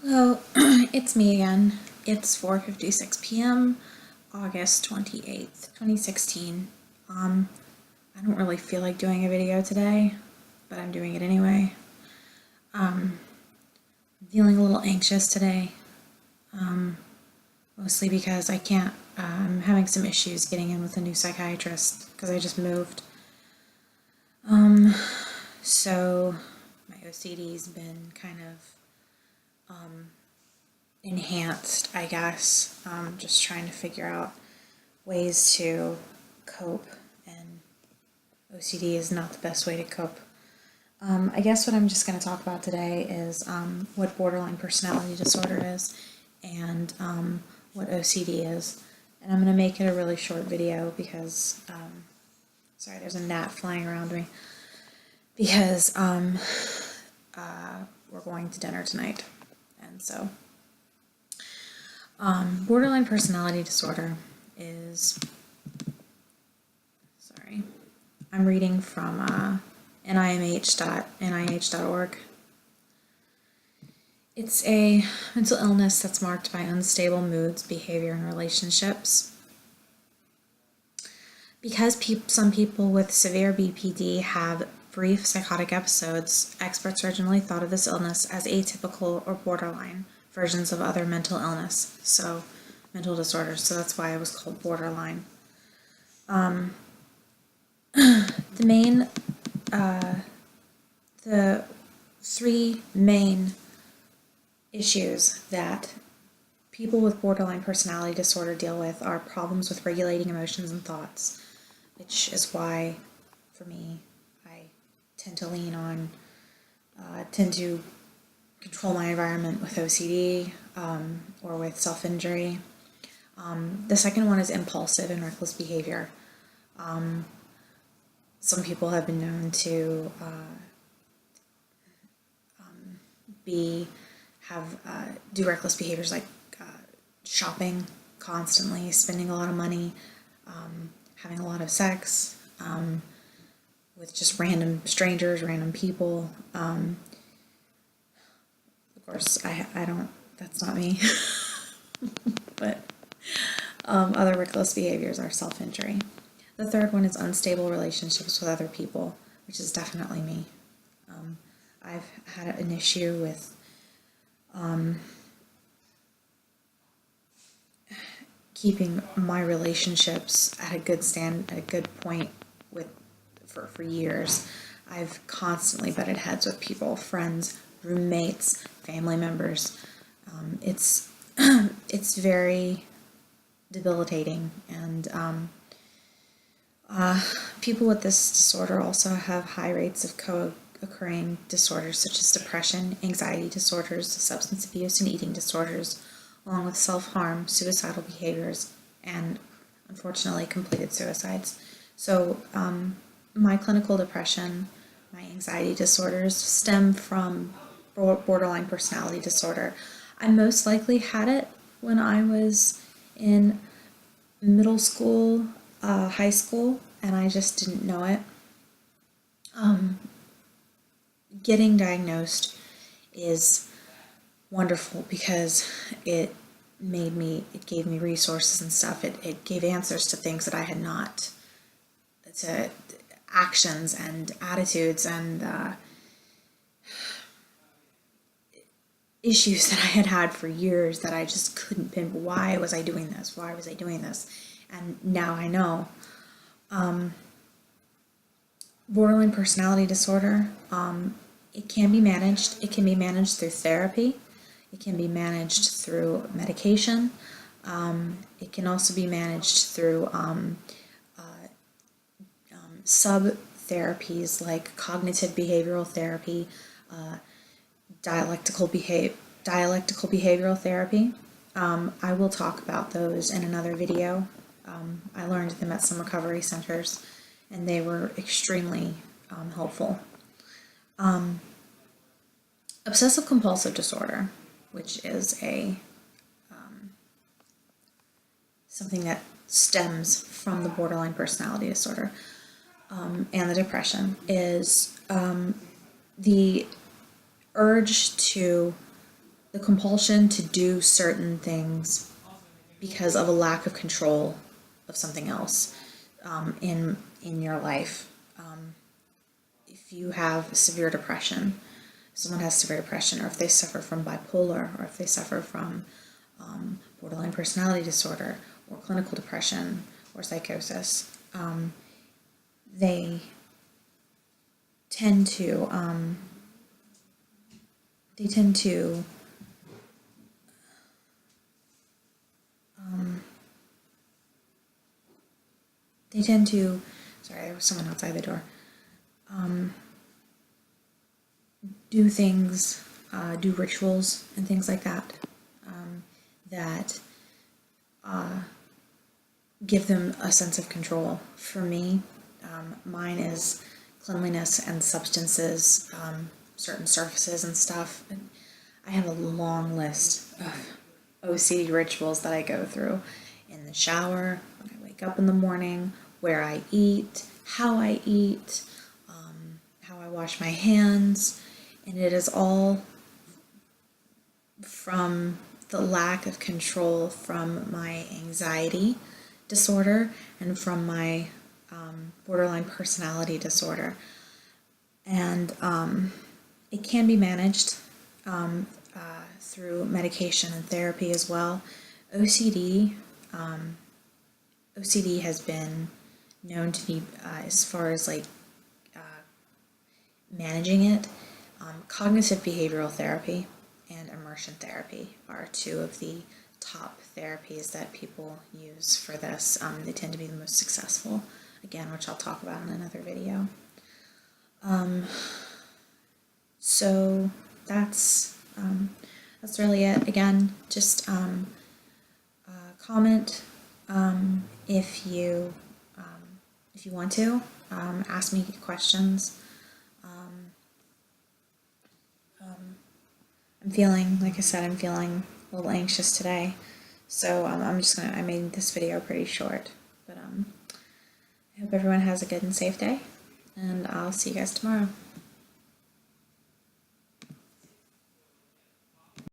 Hello, it's me again. It's 4:56 p.m., August 28th, 2016. I don't really feel like doing a video today, but I'm doing it anyway. I'm feeling a little anxious today, mostly because I'm having some issues getting in with a new psychiatrist because I just moved. So my OCD's been kind of enhanced, I guess. Just trying to figure out ways to cope, and OCD is not the best way to cope. I guess what I'm just going to talk about today is what borderline personality disorder is and what OCD is. And I'm going to make it a really short video because, sorry, there's a gnat flying around me, because we're going to dinner tonight. And so borderline personality disorder is, sorry, I'm reading from NIMH.NIH.org. It's a mental illness that's marked by unstable moods, behavior, and relationships. Because some people with severe BPD have brief psychotic episodes, experts originally thought of this illness as atypical or borderline versions of other mental illness, so mental disorders, so that's why it was called borderline. The three main issues that people with borderline personality disorder deal with are problems with regulating emotions and thoughts, which is why, for me, I tend to control my environment with OCD or with self-injury. The second one is impulsive and reckless behavior. Some people have been known to do reckless behaviors like shopping constantly, spending a lot of money, having a lot of sex with just random strangers, random people. Of course, I don't, that's not me. But other reckless behaviors are self-injury. The third one is unstable relationships with other people, which is definitely me. I've had an issue with keeping my relationships at a good point for years. I've constantly butted heads with people, friends, roommates, family members. It's very debilitating, and people with this disorder also have high rates of co-occurring disorders such as depression, anxiety disorders, substance abuse and eating disorders, along with self-harm, suicidal behaviors, and unfortunately completed suicides. So my clinical depression, my anxiety disorders stem from borderline personality disorder. I most likely had it when I was in middle school, high school, and I just didn't know it. Getting diagnosed is wonderful because it gave me resources and stuff. It gave answers to things that I had not, to actions and attitudes and issues that I had for years that I just couldn't pinpoint. Why was I doing this? Why was I doing this? And now I know. Borderline personality disorder, it can be managed. It can be managed through therapy. It can be managed through medication. It can also be managed through sub-therapies like cognitive behavioral therapy, dialectical behavioral therapy. I will talk about those in another video. I learned them at some recovery centers, and they were extremely helpful. Obsessive compulsive disorder, which is something that stems from the borderline personality disorder and the depression, is the urge to the compulsion to do certain things because of a lack of control of something else in your life. If you have severe depression, someone has severe depression, or if they suffer from bipolar, or if they suffer from borderline personality disorder, or clinical depression, or psychosis, they tend to sorry, there was someone outside the door, do things, do rituals and things like that, that give them a sense of control. For me, mine is cleanliness and substances, certain surfaces and stuff. And I have a long list of OCD rituals that I go through in the shower, when I wake up in the morning, where I eat, how I eat, how I wash my hands, and it is all from the lack of control from my anxiety disorder and from my borderline personality disorder. And it can be managed through medication and therapy as well. OCD has been known to be, as far as like managing it, cognitive behavioral therapy and immersion therapy are two of the top therapies that people use for this. They tend to be the most successful, again, which I'll talk about in another video. So that's really it. Again, just comment if you want to, ask me questions. I'm feeling, like I said, I'm feeling a little anxious today, so I made this video pretty short, but I hope everyone has a good and safe day, and I'll see you guys tomorrow.